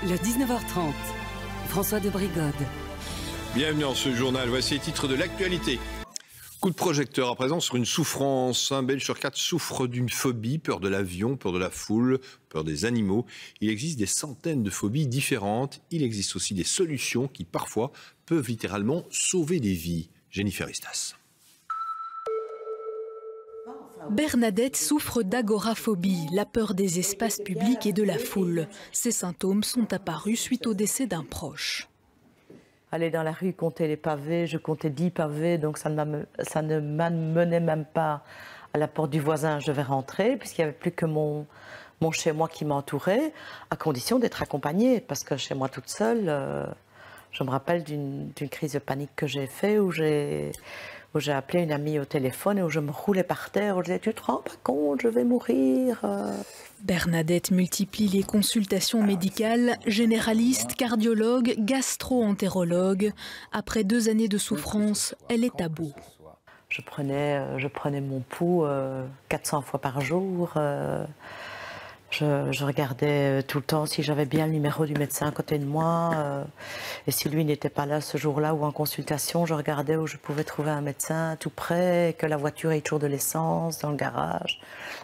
Le 19h30, François de Brigode. Bienvenue dans ce journal, voici les titres de l'actualité. Coup de projecteur à présent sur une souffrance. Un Belge sur 4 souffre d'une phobie, peur de l'avion, peur de la foule, peur des animaux. Il existe des centaines de phobies différentes. Il existe aussi des solutions qui parfois peuvent littéralement sauver des vies. Jennifer Istas. Bernadette souffre d'agoraphobie, la peur des espaces publics et de la foule. Ces symptômes sont apparus suite au décès d'un proche. Aller dans la rue, compter les pavés, je comptais 10 pavés, donc ça ne m'amenait même pas à la porte du voisin, je devais rentrer, puisqu'il n'y avait plus que mon chez-moi qui m'entourait, à condition d'être accompagnée, parce que chez moi toute seule, je me rappelle d'une crise de panique que j'ai faite, où j'ai appelé une amie au téléphone et où je me roulais par terre, où je disais « Tu te rends pas compte, je vais mourir !» Bernadette multiplie les consultations médicales, généraliste, cardiologue, gastro-entérologue. Après 2 années de souffrance, elle est à bout. Je prenais mon pouls 400 fois par jour. Je regardais tout le temps si j'avais bien le numéro du médecin à côté de moi. Et si lui n'était pas là ce jour-là ou en consultation, je regardais où je pouvais trouver un médecin tout près, que la voiture ait toujours de l'essence dans le garage,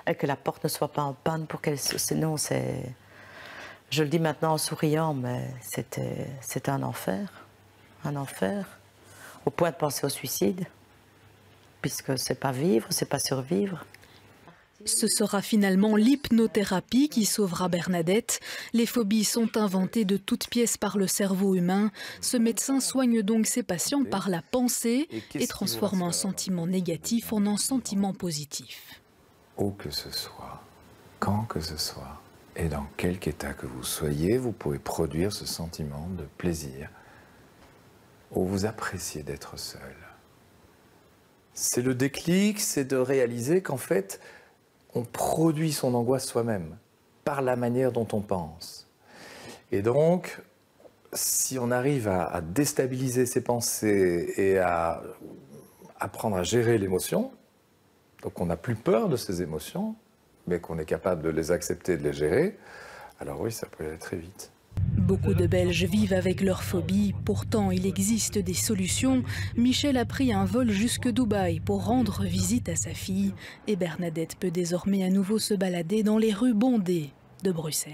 et que la porte ne soit pas en panne pour qu'elle... Sinon, c'est... Je le dis maintenant en souriant, mais c'était un enfer. Un enfer. Au point de penser au suicide. Puisque c'est pas vivre, c'est pas survivre. Ce sera finalement l'hypnothérapie qui sauvera Bernadette. Les phobies sont inventées de toutes pièces par le cerveau humain. Ce médecin soigne donc ses patients par la pensée et transforme un sentiment négatif en un sentiment positif. Où que ce soit, quand que ce soit, et dans quelque état que vous soyez, vous pouvez produire ce sentiment de plaisir, où vous appréciez d'être seul. C'est le déclic, c'est de réaliser qu'en fait, on produit son angoisse soi-même, par la manière dont on pense. Et donc, si on arrive à déstabiliser ses pensées et à apprendre à gérer l'émotion, donc on n'a plus peur de ces émotions, mais qu'on est capable de les accepter, de les gérer, alors oui, ça peut aller très vite. Beaucoup de Belges vivent avec leur phobie. Pourtant, il existe des solutions. Michel a pris un vol jusque Dubaï pour rendre visite à sa fille. Et Bernadette peut désormais à nouveau se balader dans les rues bondées de Bruxelles.